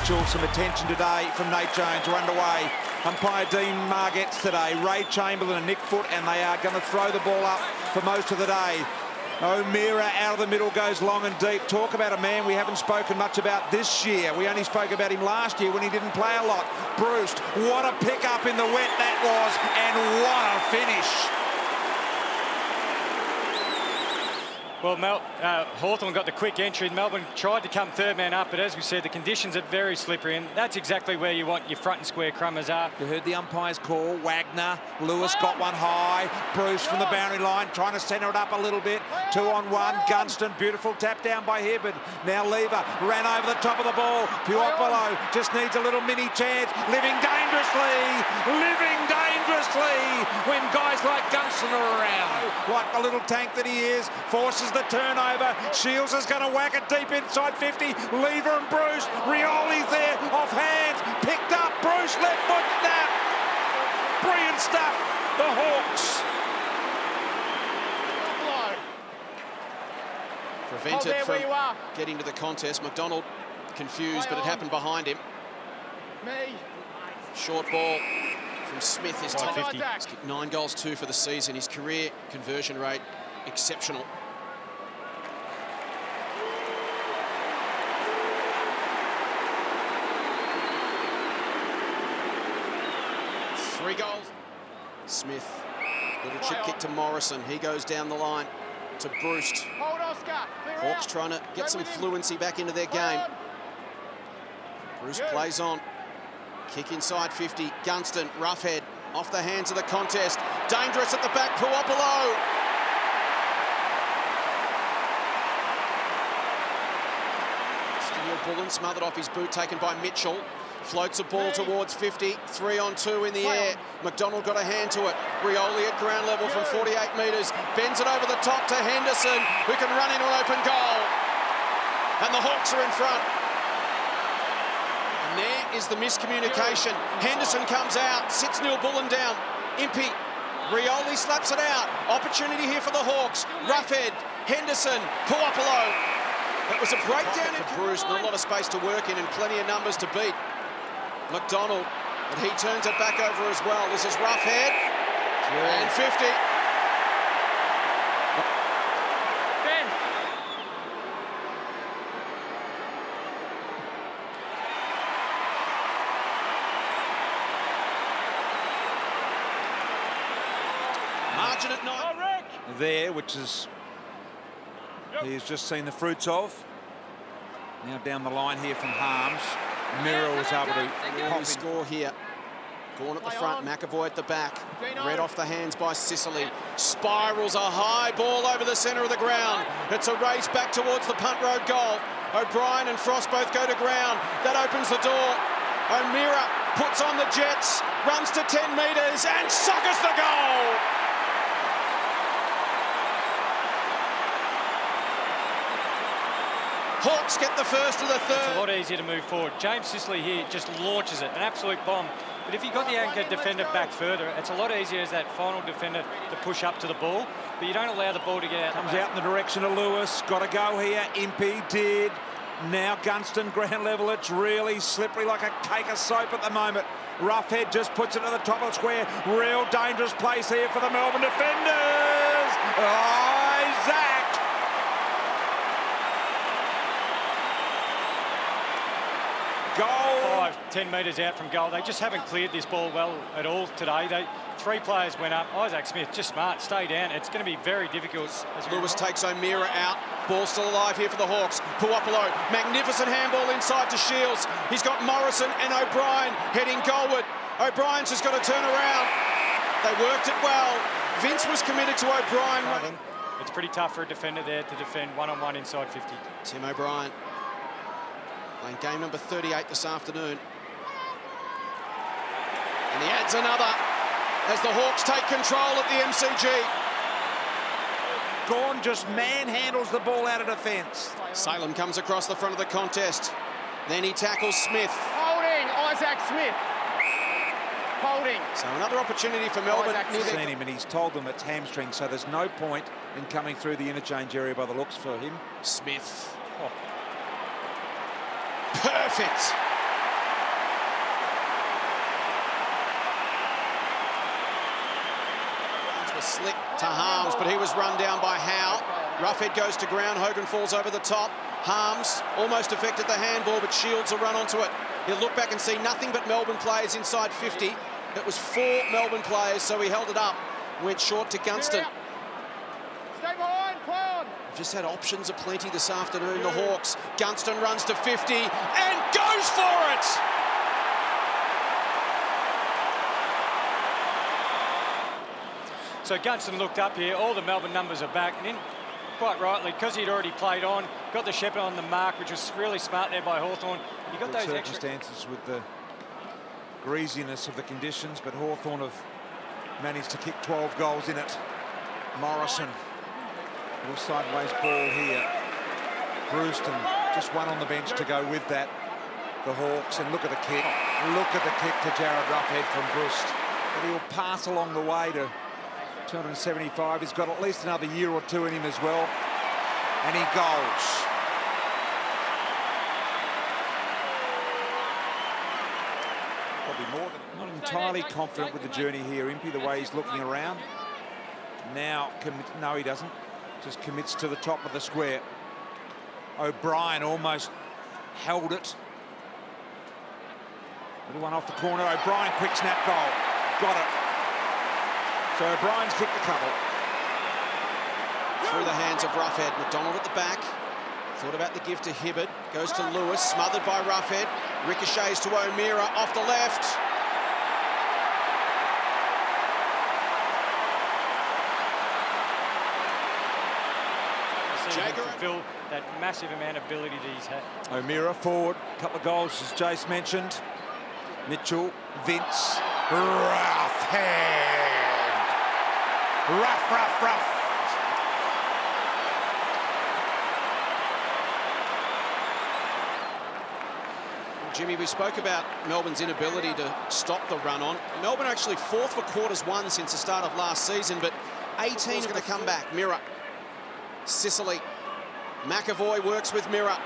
Mitchell. Some attention today from Nate Jones. We're underway. Umpire Dean Margetts today, Ray Chamberlain and Nick Foote, and they are going to throw the ball up for most of the day. O'Meara out of the middle, goes long and deep. Talk about a man we haven't spoken much about this year. We only spoke about him last year when he didn't play a lot. Bruce, what a pick-up in the wet that was, and what a finish. Well, Hawthorn got the quick entry. Melbourne tried to come third man up, but as we said, the conditions are very slippery, and that's exactly where you want your front and square crummers are. You heard the umpire's call. Wagner, Lewis got one high. Bruce from the boundary line, trying to centre it up a little bit. 2-on-1. Gunston, beautiful tap down by Hibbard. Now Lever ran over the top of the ball. Puopolo just needs a little mini chance. Living dangerously when guys like Gunston are around. Like the little tank that he is, forces the turnover. Shields is going to whack it deep inside 50. Lever and Bruce. Rioli's there, off hands. Picked up. Bruce, left foot snap. Brilliant stuff. The Hawks. Prevented from getting to the contest. McDonald confused, but it happened behind him. Short ball from Smith this time. He's kicked 9 goals, 2 for the season. His career conversion rate exceptional. Three goals. Smith, little chip kick to Morrison. He goes down the line to Bruce. Hawks trying to get some fluency back into their game. Bruce plays on. Kick inside 50. Gunston, rough head, off the hands of the contest. Dangerous at the back, Puopolo. Steele Bullen smothered off his boot, taken by Mitchell. Floats a ball towards 50. 3-on-2 in the air. McDonald got a hand to it. Rioli at ground level from 48 metres. Bends it over the top to Henderson, who can run into an open goal. And the Hawks are in front. And there is the miscommunication. Henderson comes out, sits Neil Bullen down. Impey, Rioli slaps it out. Opportunity here for the Hawks. Roughhead, Henderson, Puopolo. That was a breakdown for Bruce, not a lot of space to work in and plenty of numbers to beat. McDonald, but he turns it back over as well. This is Roughhead, and 50. Ben. Margin at 9. There, which is he's just seen the fruits of. Now down the line here from Harms. Mirror was able to pop score here. Gorn at the front, McAvoy at the back. Read off the hands by Sicily. Spirals a high ball over the centre of the ground. It's a race back towards the punt road goal. O'Brien and Frost both go to ground. That opens the door. O'Meara puts on the jets, runs to 10 metres and suckers the goal. Hawks get the first of the third. It's a lot easier to move forward. James Sicily here just launches it, an absolute bomb. But if you've got the anchor defender back further, it's a lot easier as that final defender to push up to the ball. But you don't allow the ball to get out. Comes out in the direction of Lewis. Got to go here. Impey did. Now Gunston, ground level. It's really slippery like a cake of soap at the moment. Roughhead just puts it to the top of the square. Real dangerous place here for the Melbourne defenders. Isaac. 10 metres out from goal. They just haven't cleared this ball well at all today. 3 players went up. Isaac Smith, just smart, stay down. It's going to be very difficult. As Lewis takes O'Meara out. Ball still alive here for the Hawks. Puopolo, magnificent handball inside to Shields. He's got Morrison and O'Brien heading goalward. O'Brien's just got to turn around. They worked it well. Vince was committed to O'Brien. It's pretty tough for a defender there to defend one-on-one inside 50. Tim O'Brien playing game number 38 this afternoon. And he adds another as the Hawks take control at the MCG. Gorn just manhandles the ball out of defence. Salem comes across the front of the contest. Then he tackles Smith. Holding, Isaac Smith. Holding. So another opportunity for Melbourne. I've seen him and he's told them it's hamstring, so there's no point in coming through the interchange area by the looks for him. Smith. Oh. Perfect. to Harms, but he was run down by Howe. Roughhead goes to ground. Hogan falls over the top. Harms almost affected the handball, but Shields will run onto it. He'll look back and see nothing but Melbourne players inside 50. It was 4 Melbourne players, so he held it up. Went short to Gunston. Stay behind, play on. Just had options aplenty this afternoon, the Hawks. Gunston runs to 50 and goes for it! So Gunston looked up here, all the Melbourne numbers are back, and in, quite rightly, because he'd already played on, got the shepherd on the mark, which was really smart there by Hawthorn. You got those circumstances with the greasiness of the conditions, but Hawthorn have managed to kick 12 goals in it. Morrison, little sideways ball here. Brewston, just one on the bench to go with that. The Hawks, and look at the kick. Look at the kick to Jared Roughhead from Brust. But he'll pass along the way to 275. He's got at least another year or two in him as well. And he goals. Probably more than... Not entirely confident with the journey here, Impey, the way he's looking around. Now, no, he doesn't. Just commits to the top of the square. O'Brien almost held it. Little one off the corner. O'Brien, quick snap goal. Got it. So O'Brien's kicked a couple. Through the hands of Roughhead. McDonald at the back. Thought about the give to Hibbert. Goes to Lewis. Smothered by Roughhead. Ricochets to O'Meara off the left. Fulfill that massive amount of ability that he's had. O'Meara forward. A couple of goals, as Jace mentioned. Mitchell, Vince. Roughhead. Rough. Jimmy, we spoke about Melbourne's inability to stop the run on. Melbourne actually 4th for quarters won since the start of last season, but 18 are going to come back. Mirror. Sicily. McAvoy works with Mirror.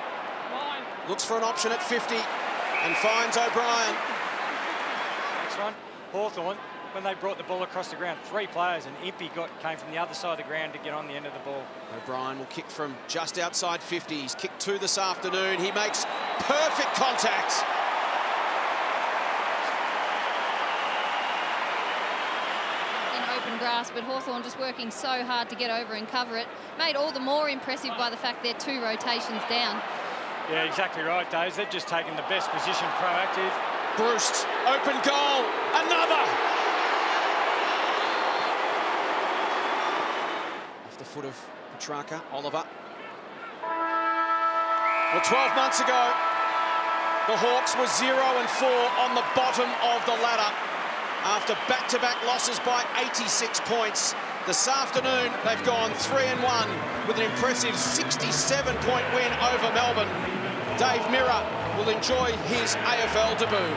Looks for an option at 50 and finds O'Brien. Next one, Hawthorn, when they brought the ball across the ground, 3 players, and Impey came from the other side of the ground to get on the end of the ball. O'Brien will kick from just outside 50. He's kicked 2 this afternoon. He makes perfect contact. Open grass, but Hawthorn just working so hard to get over and cover it. Made all the more impressive by the fact they're 2 rotations down. Yeah, exactly right, Dave. They've just taken the best position, proactive. Brust, open goal, another! Off the foot of Petrarca, Oliver. Well, 12 months ago, the Hawks were 0-4 on the bottom of the ladder. After back-to-back losses by 86 points. This afternoon, they've gone 3-1 with an impressive 67-point win over Melbourne. Dave Mirror will enjoy his AFL debut.